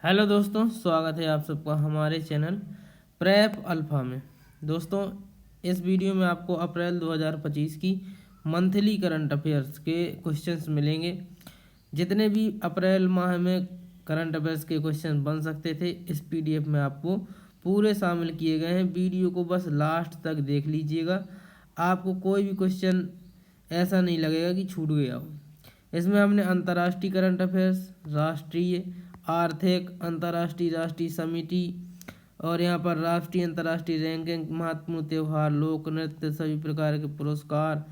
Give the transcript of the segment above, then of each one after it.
Hello दोस्तों, स्वागत है आप सबका हमारे चैनल प्रेप अल्फा में। दोस्तों, इस वीडियो में आपको अप्रैल 2025 की मंथली करंट अफेयर्स के क्वेश्चंस मिलेंगे। जितने भी अप्रैल माह में करंट अफेयर्स के क्वेश्चन बन सकते थे, इस पीडीएफ में आपको पूरे शामिल किए गए हैं। वीडियो को बस लास्ट तक देख लीजिएगा, आपको कोई भी क्वेश्चन ऐसा नहीं लगेगा कि छूट गया हो। इसमें हमने अंतर्राष्ट्रीय करंट अफेयर्स, राष्ट्रीय, आर्थिक, अंतर्राष्ट्रीय, राष्ट्रीय समिति और यहाँ पर राष्ट्रीय अंतर्राष्ट्रीय रैंकिंग, महत्वपूर्ण त्यौहार, लोक नृत्य, सभी प्रकार के पुरस्कार,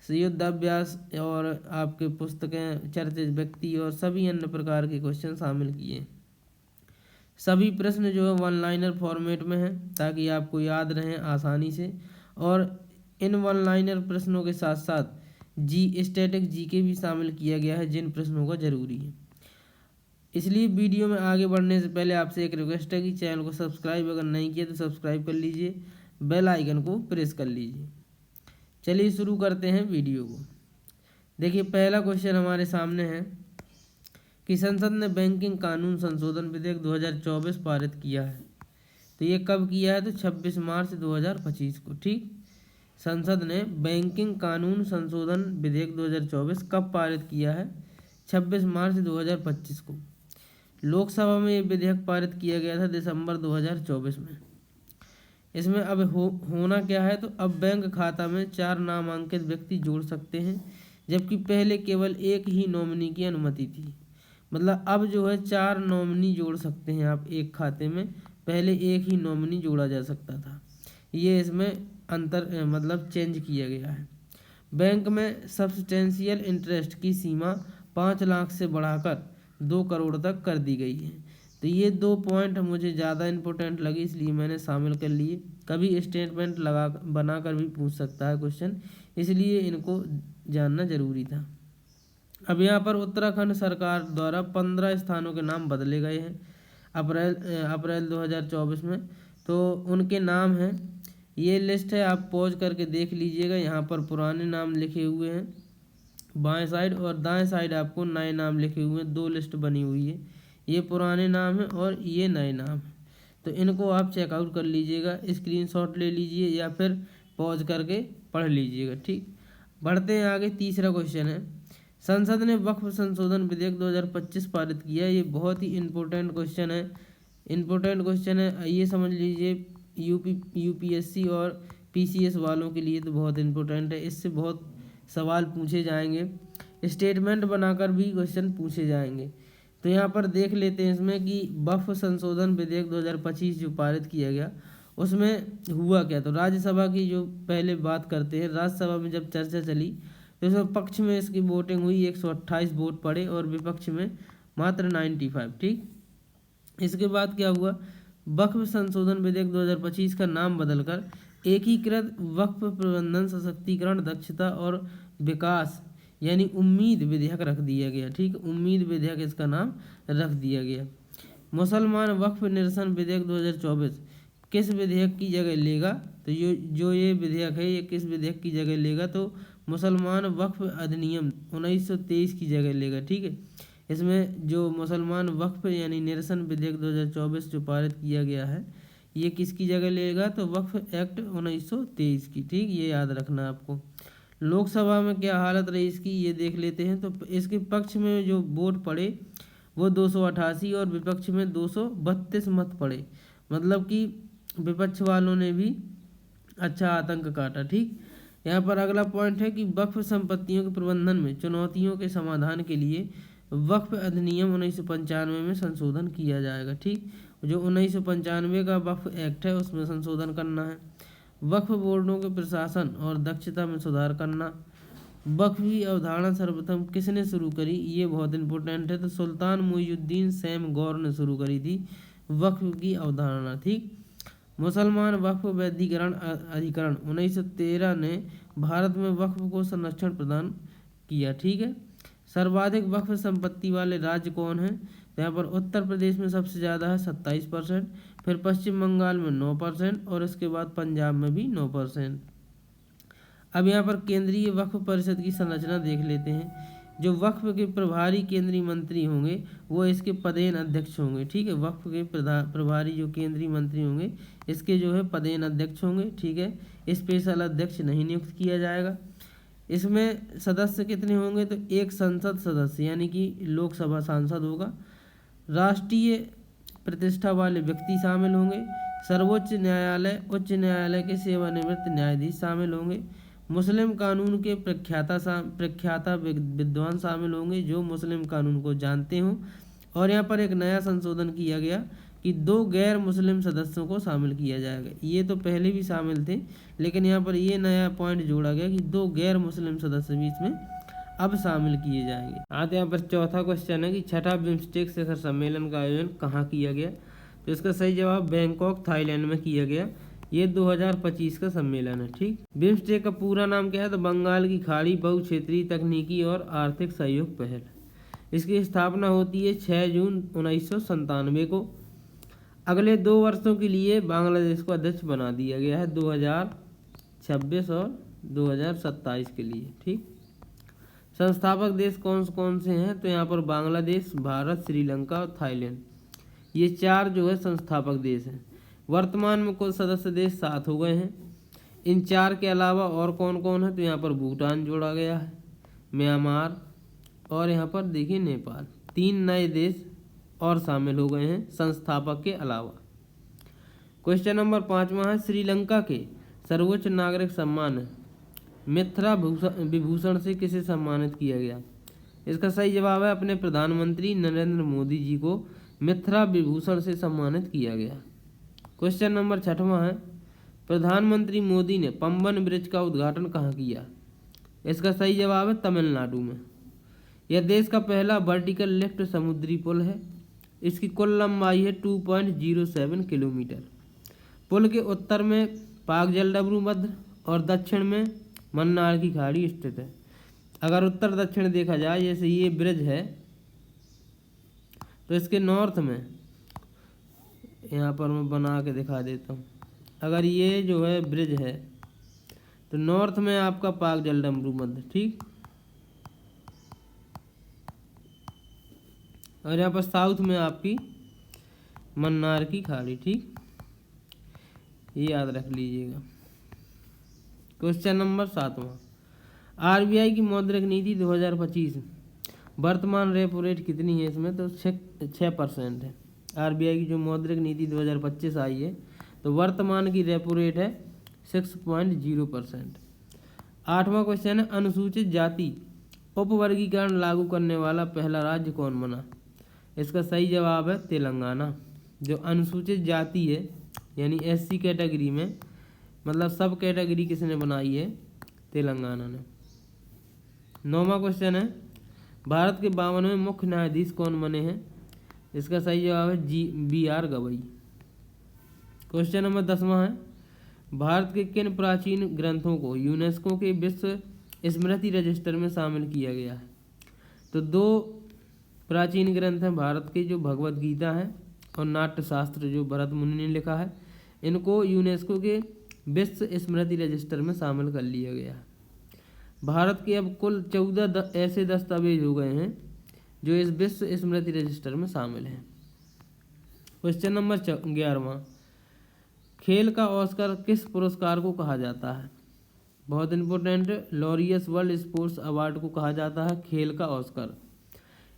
युद्धाभ्यास और आपके पुस्तकें, चर्चित व्यक्ति और सभी अन्य प्रकार के क्वेश्चन शामिल किए। सभी प्रश्न जो है वन लाइनर फॉर्मेट में है ताकि आपको याद रहें आसानी से। और इन वन लाइनर प्रश्नों के साथ साथ स्टैटिक जीके भी शामिल किया गया है, जिन प्रश्नों का जरूरी है। इसलिए वीडियो में आगे बढ़ने से पहले आपसे एक रिक्वेस्ट है कि चैनल को सब्सक्राइब अगर नहीं किया तो सब्सक्राइब कर लीजिए, बेल आइकन को प्रेस कर लीजिए। चलिए शुरू करते हैं वीडियो को। देखिए, पहला क्वेश्चन हमारे सामने है कि संसद ने बैंकिंग कानून संशोधन विधेयक 2024 पारित किया है। तो ये कब किया है? तो 26 मार्च 2025 को। ठीक, संसद ने बैंकिंग कानून संशोधन विधेयक 2024 कब पारित किया है? 26 मार्च 2025 को। लोकसभा में ये विधेयक पारित किया गया था दिसंबर 2024 में। इसमें अब होना क्या है? तो अब बैंक खाता में 4 नामांकित व्यक्ति जोड़ सकते हैं, जबकि पहले केवल एक ही नॉमिनी की अनुमति थी। मतलब अब जो है 4 नॉमिनी जोड़ सकते हैं आप एक खाते में, पहले एक ही नॉमिनी जोड़ा जा सकता था। ये इसमें अंतर मतलब चेंज किया गया है। बैंक में सब्सटेंशियल इंटरेस्ट की सीमा 5 लाख से बढ़ाकर 2 करोड़ तक कर दी गई है। तो ये 2 पॉइंट मुझे ज़्यादा इम्पोर्टेंट लगी, इसलिए मैंने शामिल कर लिए। कभी स्टेटमेंट लगा बनाकर भी पूछ सकता है क्वेश्चन, इसलिए इनको जानना जरूरी था। अब यहाँ पर उत्तराखंड सरकार द्वारा 15 स्थानों के नाम बदले गए हैं अप्रैल 2024 में। तो उनके नाम हैं, ये लिस्ट है, आप पॉज करके देख लीजिएगा। यहाँ पर पुराने नाम लिखे हुए हैं बाएं साइड, और दाएं साइड आपको नए नाम लिखे हुए हैं। 2 लिस्ट बनी हुई है, ये पुराने नाम हैं और ये नए नाम हैं। तो इनको आप चेकआउट कर लीजिएगा, स्क्रीनशॉट ले लीजिए या फिर पॉज करके पढ़ लीजिएगा। ठीक, बढ़ते हैं आगे। तीसरा क्वेश्चन है, संसद ने वक्फ संशोधन विधेयक 2025 पारित किया। ये बहुत ही इम्पोर्टेंट क्वेश्चन है, ये समझ लीजिए यूपीएससी और पीसीएस वालों के लिए तो बहुत इम्पोर्टेंट है। इससे बहुत सवाल पूछे जाएंगे, स्टेटमेंट बनाकर भी क्वेश्चन पूछे जाएंगे। तो यहाँ पर देख लेते हैं इसमें कि वक्फ संशोधन विधेयक 2025 जो पारित किया गया, उसमें हुआ क्या। तो राज्यसभा की जो पहले बात करते हैं, राज्यसभा में जब चर्चा चली तो इसमें पक्ष में इसकी वोटिंग हुई, 128 वोट पड़े और विपक्ष में मात्र 95। ठीक, इसके बाद क्या हुआ, वक्फ संशोधन विधेयक 2025 का नाम बदलकर एकीकृत वक्फ प्रबंधन सशक्तिकरण दक्षता और विकास यानी उम्मीद विधेयक रख दिया गया। ठीक, उम्मीद विधेयक इसका नाम रख दिया गया। मुसलमान वक्फ निरसन विधेयक 2024 किस विधेयक की जगह लेगा? तो ये विधेयक है, ये किस विधेयक की जगह लेगा? तो मुसलमान वक्फ अधिनियम 1923 की जगह लेगा। ठीक है, इसमें जो मुसलमान वक्फ यानी निरसन विधेयक 2024 जो पारित किया गया है, ये किसकी जगह लेगा? तो वक्फ एक्ट 1923 की। ठीक, ये याद रखना आपको। लोकसभा में क्या हालत रही इसकी, ये देख लेते हैं। तो इसके पक्ष में जो वोट पड़े वो 288 और विपक्ष में 232 मत पड़े। मतलब कि विपक्ष वालों ने भी अच्छा आतंक काटा। ठीक, यहाँ पर अगला पॉइंट है कि वक्फ संपत्तियों के प्रबंधन में चुनौतियों के समाधान के लिए वक्फ अधिनियम 1995 में संशोधन किया जाएगा। ठीक, जो 1995 का वक्फ एक्ट है उसमें संशोधन करना है। वक्फ बोर्डों के प्रशासन और दक्षता में सुधार करना। वक्फ की अवधारणा सर्वप्रथम किसने शुरू करी? ये बहुत इंपॉर्टेंट है। तो सुल्तान मुइजुद्दीन सैम गौर ने शुरू करी थी वक्फ की अवधारणा। ठीक, मुसलमान वक्फ वैधीकरण अधिकरण 1913 ने भारत में वक्फ को संरक्षण प्रदान किया। ठीक है, सर्वाधिक वक्फ संपत्ति वाले राज्य कौन हैं? तो यहाँ पर उत्तर प्रदेश में सबसे ज़्यादा है 27%, फिर पश्चिम बंगाल में 9% और इसके बाद पंजाब में भी 9%। अब यहाँ पर केंद्रीय वक्फ परिषद की संरचना देख लेते हैं। जो वक्फ के प्रभारी केंद्रीय मंत्री होंगे वो इसके पदेन अध्यक्ष होंगे। ठीक है, वक्फ के प्रभारी जो केंद्रीय मंत्री होंगे इसके जो है पदेन अध्यक्ष होंगे। ठीक है, स्पेशल अध्यक्ष नहीं नियुक्त किया जाएगा। इसमें सदस्य कितने होंगे, तो एक संसद सदस्य यानी कि लोकसभा सांसद होगा। राष्ट्रीय प्रतिष्ठा वाले व्यक्ति शामिल होंगे। सर्वोच्च न्यायालय, उच्च न्यायालय के सेवानिवृत्त न्यायाधीश शामिल होंगे। मुस्लिम कानून के प्रख्याता विद्वान शामिल होंगे जो मुस्लिम कानून को जानते हों। और यहाँ पर एक नया संशोधन किया गया कि 2 गैर मुस्लिम सदस्यों को शामिल किया जाएगा। ये तो पहले भी शामिल थे, लेकिन यहाँ पर ये नया पॉइंट जोड़ा गया कि 2 गैर मुस्लिम सदस्य भी इसमें अब शामिल किए जाएंगे। आते यहाँ पर चौथा क्वेश्चन है कि छठा बिम्स्टेक शिखर सम्मेलन का आयोजन कहाँ किया गया, तो इसका सही जवाब बैंकॉक थाईलैंड में किया गया। ये 2025 का सम्मेलन है। ठीक, बिम्स्टेक का पूरा नाम क्या है, तो बंगाल की खाड़ी बहुक्षेत्रीय तकनीकी और आर्थिक सहयोग पहल। इसकी स्थापना होती है 6 जून 1997 को। अगले 2 वर्षों के लिए बांग्लादेश को अध्यक्ष बना दिया गया है, 2026 और 2027 के लिए। ठीक, संस्थापक देश कौन कौन से हैं, तो यहाँ पर बांग्लादेश, भारत, श्रीलंका और थाईलैंड, ये 4 जो है संस्थापक देश हैं। वर्तमान में कुल सदस्य देश 7 हो गए हैं। इन 4 के अलावा और कौन कौन है, तो यहाँ पर भूटान जोड़ा गया है, म्यांमार और यहाँ पर देखिए नेपाल। 3 नए देश और शामिल हो गए हैं संस्थापक के अलावा। क्वेश्चन नंबर 5वां है श्रीलंका के सर्वोच्च नागरिक सम्मान मित्रा विभूषण से किसे सम्मानित किया गया। इसका सही जवाब है अपने प्रधानमंत्री नरेंद्र मोदी जी को मित्रा विभूषण से सम्मानित किया गया। क्वेश्चन नंबर 6वां है प्रधानमंत्री मोदी ने पंबन ब्रिज का उद्घाटन कहाँ किया। इसका सही जवाब है तमिलनाडु में। यह देश का पहला वर्टिकल लिफ्ट समुद्री पुल है। इसकी कुल लंबाई है 2.07 किलोमीटर। पुल के उत्तर में पाक जलडमरू और दक्षिण में मन्नार की खाड़ी स्थित है। अगर उत्तर दक्षिण देखा जाए, जैसे ये ब्रिज है तो इसके नॉर्थ में, यहाँ पर मैं बना के दिखा देता हूँ, अगर ये जो है ब्रिज है तो नॉर्थ में आपका पाक जलडमरू मध्य। ठीक, और यहाँ पर साउथ में आपकी मन्नार की खाड़ी। ठीक, ये याद रख लीजिएगा। क्वेश्चन नंबर 7वां आरबीआई की मौद्रिक नीति 2025 वर्तमान रेपो रेट कितनी है इसमें, तो 6% है। आरबीआई की जो मौद्रिक नीति 2025 आई है तो वर्तमान की रेपो रेट है 6.0%। 8वां क्वेश्चन है अनुसूचित जाति उपवर्गीकरण लागू करने वाला पहला राज्य कौन बना। इसका सही जवाब है तेलंगाना। जो अनुसूचित जाति है यानी एससी कैटेगरी में, मतलब सब कैटेगरी किसने बनाई है, तेलंगाना ने। 9वां क्वेश्चन है भारत के 52वें मुख्य न्यायाधीश कौन बने हैं। इसका सही जवाब है BR गवई। क्वेश्चन नंबर 10वां है भारत के किन प्राचीन ग्रंथों को यूनेस्को के विश्व स्मृति रजिस्टर में शामिल किया गया है। तो 2 प्राचीन ग्रंथ हैं भारत के, जो भगवत गीता है और नाट्यशास्त्र जो भरत मुनि ने लिखा है। इनको यूनेस्को के विश्व स्मृति रजिस्टर में शामिल कर लिया गया है। भारत के अब कुल 14 ऐसे दस्तावेज हो गए हैं जो इस विश्व स्मृति रजिस्टर में शामिल हैं। क्वेश्चन नंबर 11वां खेल का ऑस्कर किस पुरस्कार को कहा जाता है। बहुत important, Laureus world sports award को कहा जाता है खेल का ऑस्कर।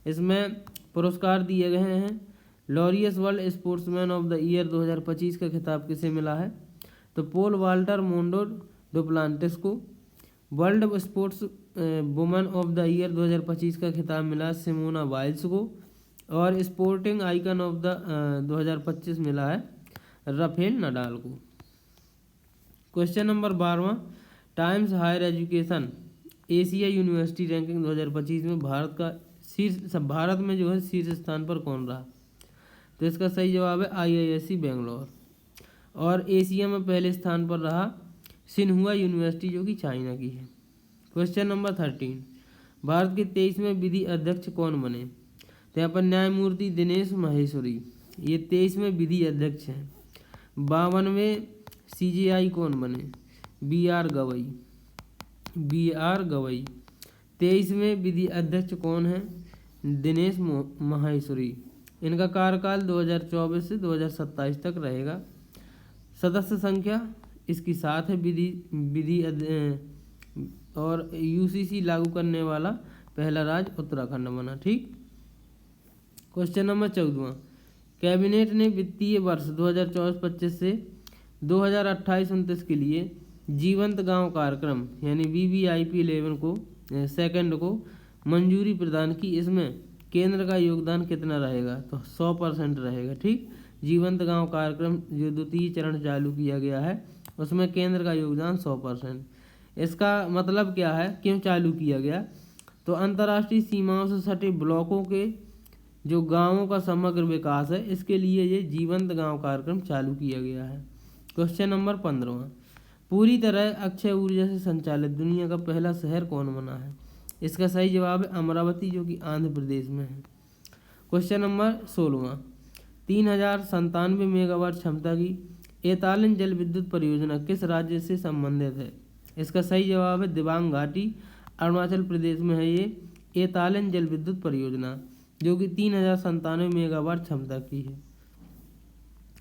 इसमें पुरस्कार दिए गए हैं। Laureus world sportsman of the year 2025 का खिताब किसे मिला है, तो पोल वाल्टर मोंडो डुप्लांटिस को। World sports women of the year 2025 का खिताब मिला सिमोना बाइल्स को। और स्पोर्टिंग आइकन ऑफ द 2025 मिला है राफेल नडाल को। क्वेश्चन नंबर 12वां Times Higher Education Asia University ranking 2025 में भारत में जो है शीर्ष स्थान पर कौन रहा। तो इसका सही जवाब है IISc बेंगलोर। और एशिया में पहले स्थान पर रहा सिन्हुआ यूनिवर्सिटी जो कि चाइना की है। क्वेश्चन नंबर 13 भारत के 23वें विधि अध्यक्ष कौन बने। तो यहाँ पर न्यायमूर्ति दिनेश माहेश्वरी ये 23वें विधि अध्यक्ष हैं। 52वें CJI कौन बने, BR गवई। 23वें विधि अध्यक्ष कौन है? दिनेश माहेश्वरी। इनका कार्यकाल 2024 से 2027 तक रहेगा। सदस्य संख्या इसकी 7 है। और यूसीसी लागू करने वाला पहला राज्य उत्तराखंड बना। ठीक। क्वेश्चन नंबर 14वां, कैबिनेट ने वित्तीय वर्ष 2024-25 से 2028-29 के लिए जीवंत गांव कार्यक्रम यानी VVIP 11 को सेकंड को मंजूरी प्रदान की। इसमें केंद्र का योगदान कितना रहेगा? तो 100% रहेगा। ठीक। जीवंत गांव कार्यक्रम जो द्वितीय चरण चालू किया गया है उसमें केंद्र का योगदान 100%। इसका मतलब क्या है, क्यों चालू किया गया? तो अंतर्राष्ट्रीय सीमाओं से सटे ब्लॉकों के जो गांवों का समग्र विकास है इसके लिए ये जीवंत गांव कार्यक्रम चालू किया गया है। क्वेश्चन नंबर 15वां, पूरी तरह अक्षय ऊर्जा से संचालित दुनिया का पहला शहर कौन बना है? इसका सही जवाब है अमरावती, जो कि आंध्र प्रदेश में है। क्वेश्चन नंबर 16वां, 3097 मेगावाट क्षमता की एतालिन जल विद्युत परियोजना किस राज्य से संबंधित है? इसका सही जवाब है दिबांग घाटी, अरुणाचल प्रदेश में है ये एतालिन जल विद्युत परियोजना, जो कि 3097 मेगावाट क्षमता की है।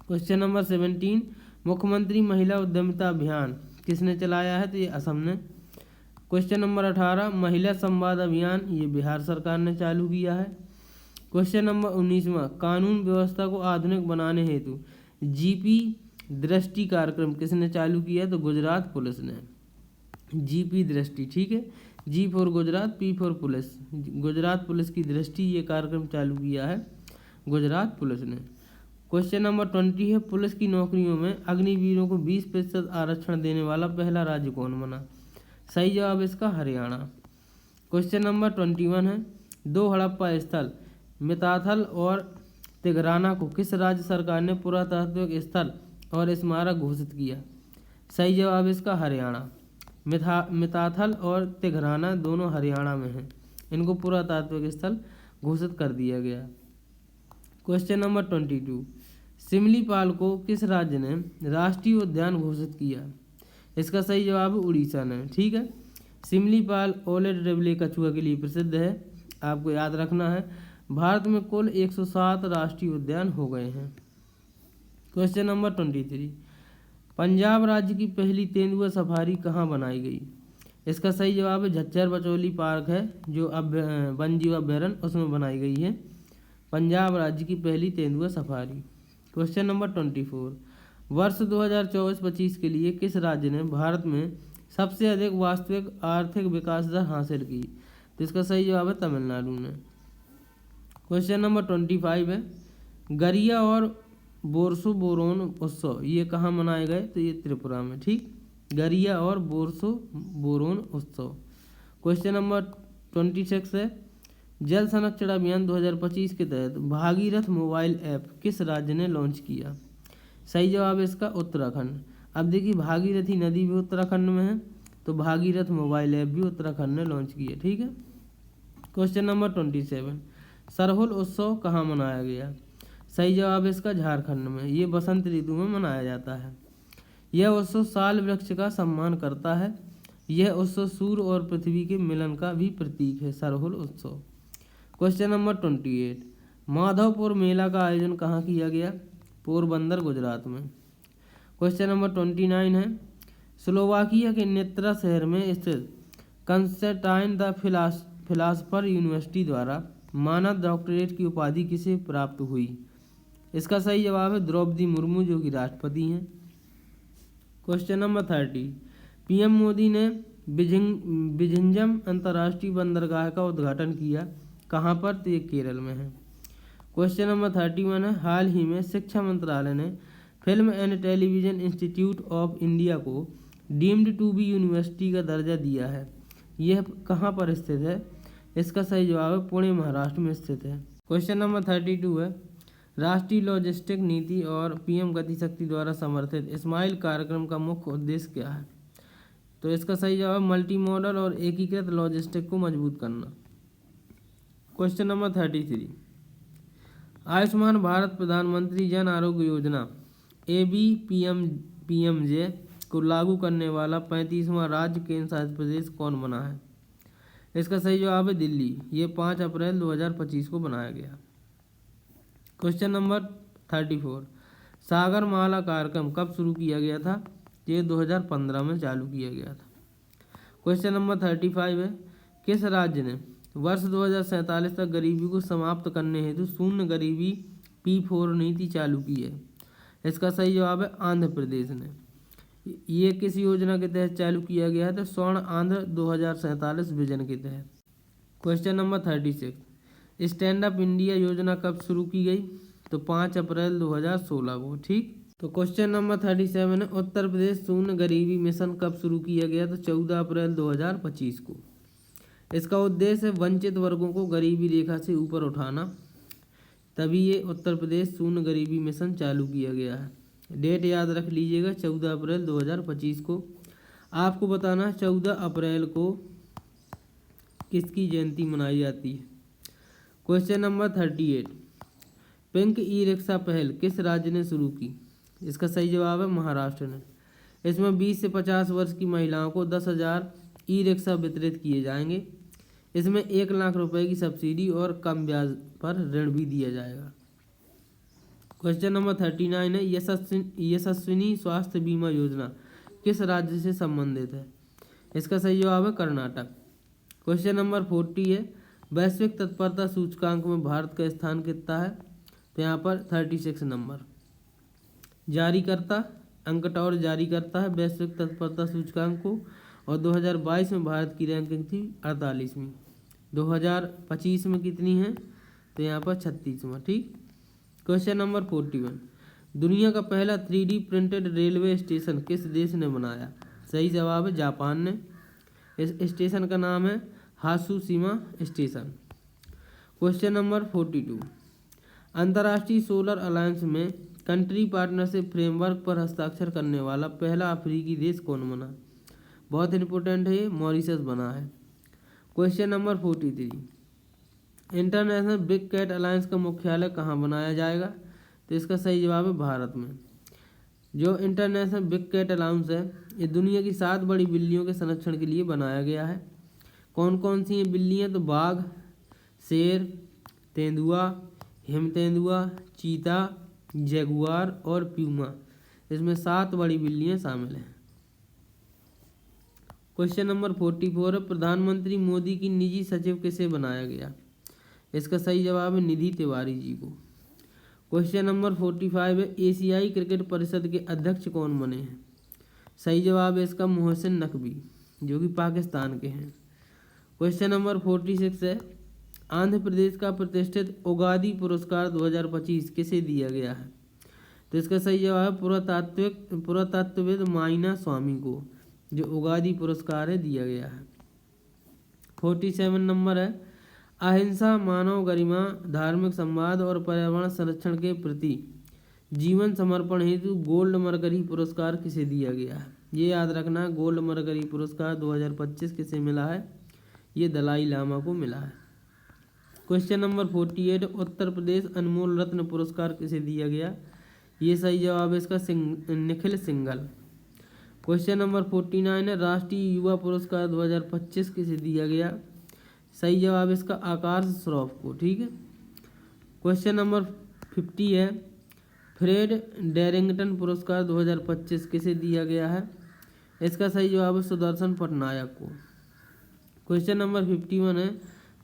क्वेश्चन नंबर 17, मुख्यमंत्री महिला उद्यमिता अभियान किसने चलाया है? तो ये असम ने। क्वेश्चन नंबर 18, महिला संवाद अभियान ये बिहार सरकार ने चालू किया है। क्वेश्चन नंबर 19वां, कानून व्यवस्था को आधुनिक बनाने हेतु जीपी दृष्टि कार्यक्रम किसने चालू किया? तो गुजरात पुलिस ने। जीपी दृष्टि, ठीक है, G for Gujarat, P for police. Gujarat police की दृष्टि ये कार्यक्रम चालू किया है गुजरात पुलिस ने। क्वेश्चन नंबर 20 है, पुलिस की नौकरियों में अग्निवीरों को 20% आरक्षण देने वाला पहला राज्य कौन बना? सही जवाब इसका हरियाणा। क्वेश्चन नंबर 21 है, 2 हड़प्पा स्थल मिताथल और तिघराना को किस राज्य सरकार ने पुरातात्विक स्थल और स्मारक घोषित किया? सही जवाब इसका हरियाणा। मिताथल और तिघराना दोनों हरियाणा में हैं, इनको पुरातात्विक स्थल घोषित कर दिया गया। क्वेश्चन नंबर 22, सिमलीपाल को किस राज्य ने राष्ट्रीय उद्यान घोषित किया? इसका सही जवाब उड़ीसा ने। ठीक है, सिमलीपाल ओलेड रेबले कछुआ के लिए प्रसिद्ध है, आपको याद रखना है। भारत में कुल 107 राष्ट्रीय उद्यान हो गए हैं। क्वेश्चन नंबर 23, पंजाब राज्य की पहली तेंदुआ सफारी कहाँ बनाई गई? इसका सही जवाब है झज्जर बचौली पार्क है जो वन जीव अभ्यारण्य उसमें बनाई गई है पंजाब राज्य की पहली तेंदुआ सफारी। क्वेश्चन नंबर 24, वर्ष 2024-25 के लिए किस राज्य ने भारत में सबसे अधिक वास्तविक आर्थिक विकास दर हासिल की? तो इसका सही जवाब है तमिलनाडु ने। क्वेश्चन नंबर 25 है, गरिया और बोरसो बोरोन उत्सव ये कहाँ मनाए गए? तो ये त्रिपुरा में। ठीक, गरिया और बोरसो बोरोन उत्सव। क्वेश्चन नंबर 26 है, जल संरक्षण अभियान 2025 के तहत भागीरथ मोबाइल ऐप किस राज्य ने लॉन्च किया? सही जवाब है इसका उत्तराखंड। अब देखिए भागीरथी नदी भी उत्तराखंड में है, तो भागीरथ मोबाइल ऐप भी उत्तराखंड ने लॉन्च किया। ठीक है। क्वेश्चन नंबर 27, सरहुल उत्सव कहाँ मनाया गया? सही जवाब है इसका झारखंड में। ये बसंत ऋतु में मनाया जाता है। यह उत्सव साल वृक्ष का सम्मान करता है। यह उत्सव सूर्य और पृथ्वी के मिलन का भी प्रतीक है, सरहुल उत्सव। क्वेश्चन नंबर 28, माधवपुर मेला का आयोजन कहाँ किया गया? पोरबंदर गुजरात में। क्वेश्चन नंबर 29 है, स्लोवाकिया के नेत्रा शहर में स्थित कंस्टेंटाइन द फिलासफर यूनिवर्सिटी द्वारा मानद डॉक्टरेट की उपाधि किसे प्राप्त हुई? इसका सही जवाब है द्रौपदी मुर्मू जो कि राष्ट्रपति हैं। क्वेश्चन नंबर 30, पीएम मोदी ने बिझिंजम अंतर्राष्ट्रीय बंदरगाह का उद्घाटन किया, कहाँ पर? तो ये केरल में है। क्वेश्चन नंबर 31 है, हाल ही में शिक्षा मंत्रालय ने film and television institute of India को डीम्ड टू बी यूनिवर्सिटी का दर्जा दिया है, यह कहाँ पर स्थित है? इसका सही जवाब है पुणे महाराष्ट्र में स्थित है। क्वेश्चन नंबर 32 है, राष्ट्रीय लॉजिस्टिक नीति और पीएम गति शक्ति द्वारा समर्थित स्माइल कार्यक्रम का मुख्य उद्देश्य क्या है? तो इसका सही जवाब मल्टी मॉडल और एकीकृत लॉजिस्टिक को मजबूत करना। क्वेश्चन नंबर 33, आयुष्मान भारत प्रधानमंत्री जन आरोग्य योजना ABPMJ को लागू करने वाला 35वां राज्य केंद्र शासित प्रदेश कौन बना है? इसका सही जवाब है दिल्ली। ये 5 अप्रैल 2025 को बनाया गया। क्वेश्चन नंबर 34, सागरमाला कार्यक्रम कब शुरू किया गया था? ये 2015 में चालू किया गया था। क्वेश्चन नंबर 35 है, किस राज्य ने वर्ष 2047 तक गरीबी को समाप्त करने हेतु शून्य गरीबी P4 नीति चालू की है? इसका सही जवाब है आंध्र प्रदेश ने। ये किस योजना के तहत चालू किया गया है? तो स्वर्ण आंध्र 2047 विजन के तहत। Question number 36, stand up India योजना कब शुरू की गई? तो 5 अप्रैल 2016 को। ठीक, तो क्वेश्चन नंबर 37 है, उत्तर प्रदेश शून्य गरीबी मिशन कब शुरू किया गया? तो 14 अप्रैल 2025 को। इसका उद्देश्य है वंचित वर्गों को गरीबी रेखा से ऊपर उठाना, तभी ये उत्तर प्रदेश शून्य गरीबी मिशन चालू किया गया है। डेट याद रख लीजिएगा, 14 अप्रैल 2025 को। आपको बताना है 14 अप्रैल को किसकी जयंती मनाई जाती है। Question number 38, pink e rickshaw पहल किस राज्य ने शुरू की? इसका सही जवाब है महाराष्ट्र ने। इसमें 20 से 50 वर्ष की महिलाओं को 10,000 ई रिक्शा वितरित किए जाएंगे। इसमें 1 लाख रुपए की सब्सिडी और कम ब्याज पर ऋण भी दिया जाएगा। क्वेश्चन नंबर 39 है, यशस्विनी स्वास्थ्य बीमा योजना किस राज्य से संबंधित है? इसका सही जवाब है कर्नाटक। क्वेश्चन नंबर 40 है, वैश्विक तत्परता सूचकांक में भारत का स्थान कितना है? तो यहाँ पर 36 नंबर। जारीकर्ता अंकटौर जारी करता है वैश्विक तत्परता सूचकांक को, और 2022 में भारत की रैंकिंग थी 48वीं। 2025 में कितनी है? तो यहाँ पर 36वां। ठीक, क्वेश्चन नंबर 41, दुनिया का पहला 3D प्रिंटेड रेलवे स्टेशन किस देश ने बनाया? सही जवाब है जापान ने। इस स्टेशन का नाम है हात्सुशिमा स्टेशन। क्वेश्चन नंबर 42, अंतर्राष्ट्रीय सोलर अलायंस में कंट्री पार्टनरशिप फ्रेमवर्क पर हस्ताक्षर करने वाला पहला अफ्रीकी देश कौन बना? बहुत इंपॉर्टेंट है ये, मॉरिशस बना है। Question number 43, International Big Cat Alliance का मुख्यालय कहाँ बनाया जाएगा? तो इसका सही जवाब है भारत में। जो इंटरनेशनल बिग कैट अलायंस है, ये दुनिया की 7 बड़ी बिल्लियों के संरक्षण के लिए बनाया गया है। कौन कौन सी ये बिल्लियाँ? तो बाघ, शेर, तेंदुआ, हिम तेंदुआ, चीता, जगुआर और प्यूमा। इसमें 7 बड़ी बिल्लियाँ शामिल हैं। क्वेश्चन नंबर 44 है, प्रधानमंत्री मोदी की निजी सचिव किसे बनाया गया? इसका सही जवाब है निधि तिवारी जी को। क्वेश्चन नंबर 45 है, एशियाई क्रिकेट परिषद के अध्यक्ष कौन बने हैं? सही जवाब है इसका मोहसिन नकवी, जो कि पाकिस्तान के हैं। क्वेश्चन नंबर 46 है, आंध्र प्रदेश का प्रतिष्ठित उगादी पुरस्कार 2025 किसे दिया गया है? तो इसका सही जवाब है पुरातत्वविद माइना स्वामी को, जो उगादी पुरस्कार है दिया गया है। 47 नंबर है, अहिंसा, मानव गरिमा, धार्मिक संवाद और पर्यावरण संरक्षण के प्रति जीवन समर्पण हेतु गोल्ड मरकरी पुरस्कार किसे दिया गया है? ये याद रखना, गोल्ड मरकरी पुरस्कार 2025 किसे मिला है? ये दलाई लामा को मिला है। क्वेश्चन नंबर 48, उत्तर प्रदेश अनमोल रत्न पुरस्कार किसे दिया गया? ये सही जवाब है इसका निखिल सिंघल। क्वेश्चन नंबर 49 है, राष्ट्रीय युवा पुरस्कार 2025 किसे दिया गया? सही जवाब है इसका आकाश श्रॉफ को। ठीक है, क्वेश्चन नंबर 50 है, फ्रेड डैरिंगटन पुरस्कार 2025 किसे दिया गया है? इसका सही जवाब है सुदर्शन पटनायक को। क्वेश्चन नंबर 51 है,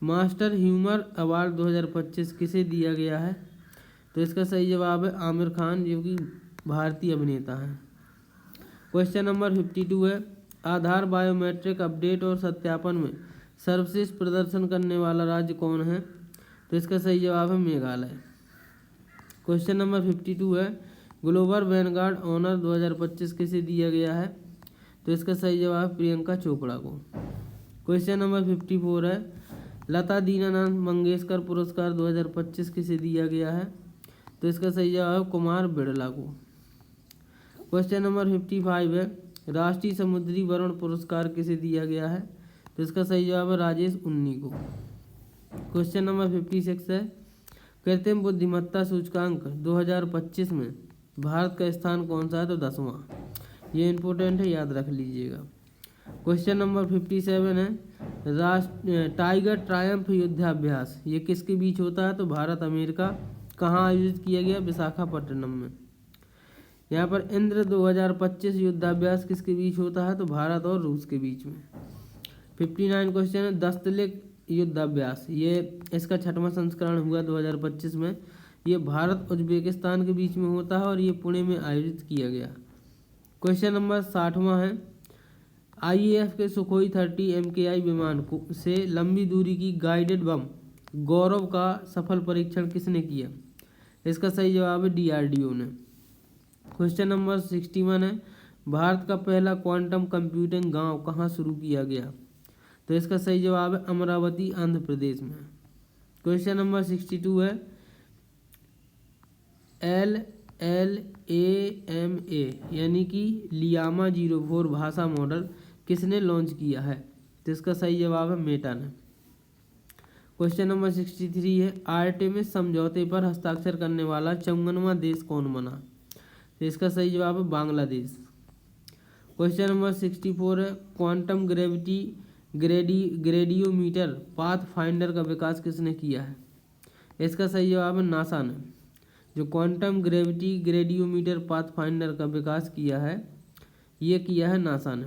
मास्टर ह्यूमर अवार्ड 2025 किसे दिया गया है? तो इसका सही जवाब है आमिर खान, जो कि भारतीय अभिनेता हैं। क्वेश्चन नंबर 52 है, आधार बायोमेट्रिक अपडेट और सत्यापन में सर्वश्रेष्ठ प्रदर्शन करने वाला राज्य कौन है? तो इसका सही जवाब है मेघालय। क्वेश्चन नंबर 52 है, ग्लोबल वैनगार्ड ऑनर 2025 किसे दिया गया है? तो इसका सही जवाब प्रियंका चोपड़ा को। क्वेश्चन नंबर 54 है, लता दीनानाथ मंगेशकर पुरस्कार 2025 किसे दिया गया है? तो इसका सही जवाब कुमार बिरला को। क्वेश्चन नंबर 55 है, राष्ट्रीय समुद्री वरुण पुरस्कार किसे दिया गया है? तो इसका सही जवाब है राजेश उन्नी को। क्वेश्चन नंबर 56 है, कृत्रिम बुद्धिमत्ता सूचकांक 2025 में भारत का स्थान कौन सा है? तो 10वां। ये इंपॉर्टेंट है, याद रख लीजिएगा। क्वेश्चन नंबर 57 है टाइगर ट्रायम्फ युद्धाभ्यास ये किसके बीच होता है? तो भारत अमेरिका। कहाँ आयोजित किया गया? विशाखापट्टनम में। यहाँ पर इंद्र 2025 युद्धाभ्यास किसके बीच होता है? तो भारत और रूस के बीच में। 59 क्वेश्चन है दस्तलिक युद्धाभ्यास ये इसका 6वां संस्करण हुआ 2025 में। ये भारत उज्बेकिस्तान के बीच में होता है और ये पुणे में आयोजित किया गया। क्वेश्चन नंबर 60वां है IAF के सुखोई 30 MKI विमान से लंबी दूरी की गाइडेड बम गौरव का सफल परीक्षण किसने किया? इसका सही जवाब है DRDO ने। क्वेश्चन नंबर 61 है भारत का पहला क्वांटम कंप्यूटिंग गांव कहाँ शुरू किया गया? तो इसका सही जवाब है अमरावती आंध्र प्रदेश में। क्वेश्चन नंबर 62 है LLAMA यानी कि लियामा 04 भाषा मॉडल किसने लॉन्च किया है? तो इसका सही जवाब है मेटा ने। क्वेश्चन नंबर 63 है आर्टेमिस समझौते पर हस्ताक्षर करने वाला 54वां देश कौन बना? तो इसका सही जवाब है बांग्लादेश। क्वेश्चन नंबर 64 है क्वांटम ग्रेविटी ग्रेडियोमीटर पाथ फाइंडर का विकास किसने किया है? इसका सही जवाब है नासा ने। जो क्वांटम ग्रेविटी ग्रेडियोमीटर पाथ फाइंडर का विकास किया है ये किया है नासा ने।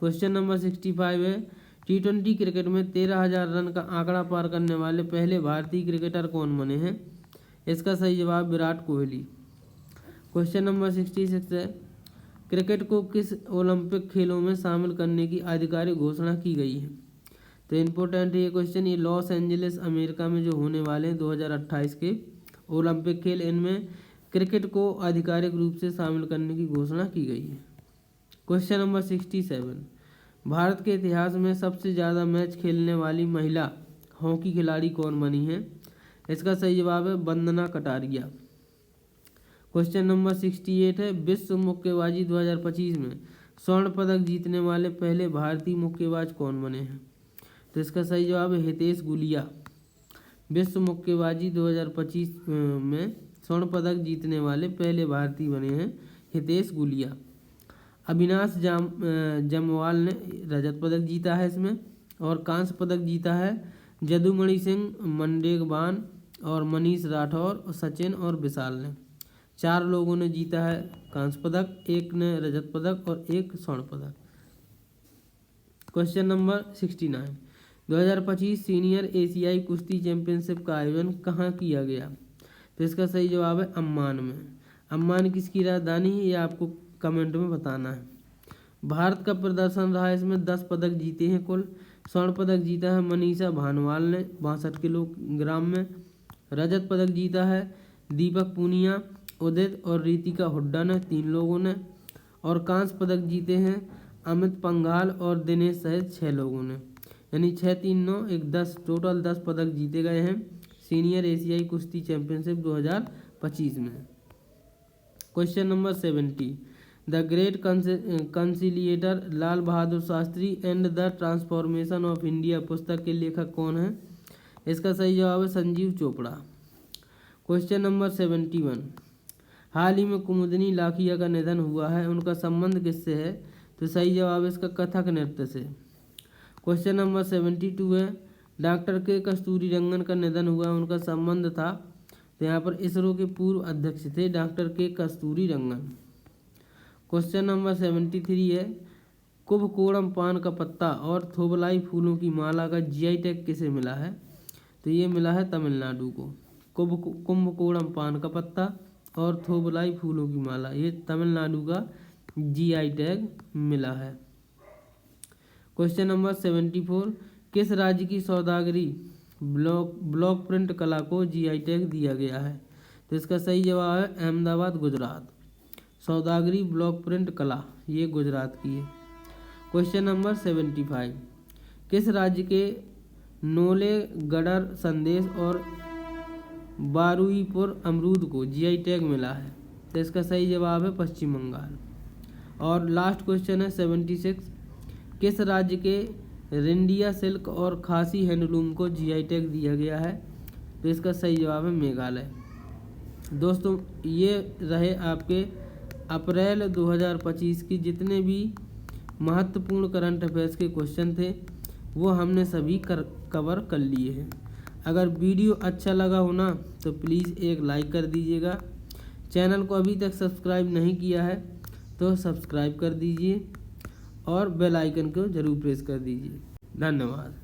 क्वेश्चन नंबर 65 है T20 क्रिकेट में 13,000 रन का आंकड़ा पार करने वाले पहले भारतीय क्रिकेटर कौन बने हैं? इसका सही जवाब विराट कोहली। क्वेश्चन नंबर 66 है क्रिकेट को किस ओलंपिक खेलों में शामिल करने की आधिकारिक घोषणा की गई है? तो इम्पोर्टेंट है ये क्वेश्चन। ये लॉस एंजलिस अमेरिका में जो होने वाले हैं 2028 के ओलंपिक खेल इनमें क्रिकेट को आधिकारिक रूप से शामिल करने की घोषणा की गई है। क्वेश्चन नंबर 67 भारत के इतिहास में सबसे ज़्यादा मैच खेलने वाली महिला हॉकी खिलाड़ी कौन बनी है? इसका सही जवाब है वंदना कटारिया। क्वेश्चन नंबर 68 है विश्व मुक्केबाजी 2025 में स्वर्ण पदक जीतने वाले पहले भारतीय मुक्केबाज कौन बने हैं? तो इसका सही जवाब है हितेश गुलिया। विश्व मुक्केबाजी 2025 में स्वर्ण पदक जीतने वाले पहले भारतीय बने हैं हितेश गुलिया। अविनाश जमवाल ने रजत पदक जीता है इसमें और कांस्य पदक जीता है जदुमणि सिंह मंडेगवान और मनीष राठौर और सचिन और विशाल ने। 4 लोगों ने जीता है कांस्य पदक, 1 ने रजत पदक और 1 स्वर्ण पदक। क्वेश्चन नंबर 69 2025 सीनियर एशियाई कुश्ती चैंपियनशिप का आयोजन कहाँ किया गया? तो इसका सही जवाब है अम्मान में। अम्मान किसकी राजधानी है ये आपको कमेंट में बताना है। भारत का प्रदर्शन रहा इसमें 10 पदक जीते हैं कुल। स्वर्ण पदक जीता है मनीषा भानवाल ने 62 किलोग्राम में। रजत पदक जीता है दीपक पूनिया, उदित और रितिका हुड्डा ने 3 लोगों ने। और कांस्य पदक जीते हैं अमित पंघाल और दिनेश सहित 6 लोगों ने। यानी 6, 3, 9, 1, 10 टोटल 10 पदक जीते गए हैं सीनियर एशियाई कुश्ती चैंपियनशिप 2025 में। Question number 70 the great conciliator Lal Bahadur Shastri and the transformation of India पुस्तक के लेखक कौन है? इसका सही जवाब है संजीव चोपड़ा। क्वेश्चन नंबर 71 हाल ही में कुमुदनी लाखिया का निधन हुआ है, उनका संबंध किससे है? तो सही जवाब है इसका कथक नृत्य से। क्वेश्चन नंबर 72 है डॉक्टर के कस्तूरी रंगन का निधन हुआ, उनका संबंध था? तो यहाँ पर इसरो के पूर्व अध्यक्ष थे डॉक्टर के कस्तूरी रंगन। क्वेश्चन नंबर 73 है कुंभकोणम पान का पत्ता और थोबलाई फूलों की माला का GI टैग किसे मिला है? तो ये मिला है तमिलनाडु को। कुंभकोणम पान का पत्ता और थोबलाई फूलों की माला ये तमिलनाडु का GI टैग मिला है। क्वेश्चन नंबर 74 किस राज्य की सौदागरी ब्लॉक प्रिंट कला को GI टैग दिया गया है? तो इसका सही जवाब है अहमदाबाद गुजरात। सौदागरी ब्लॉक प्रिंट कला ये गुजरात की है। क्वेश्चन नंबर 75 किस राज्य के नोले गडर संदेश और बारुईपुर अमरूद को GI टैग मिला है? तो इसका सही जवाब है पश्चिम बंगाल। और लास्ट क्वेश्चन है 76 किस राज्य के रिंडिया सिल्क और खासी हैंडलूम को GI टैग दिया गया है? तो इसका सही जवाब है मेघालय। दोस्तों ये रहे आपके अप्रैल 2025 की जितने भी महत्वपूर्ण करंट अफेयर्स के क्वेश्चन थे वो हमने सभी कवर कर लिए हैं। अगर वीडियो अच्छा लगा हो ना तो प्लीज़ एक लाइक कर दीजिएगा। चैनल को अभी तक सब्सक्राइब नहीं किया है तो सब्सक्राइब कर दीजिए और बेल आइकन को ज़रूर प्रेस कर दीजिए। धन्यवाद।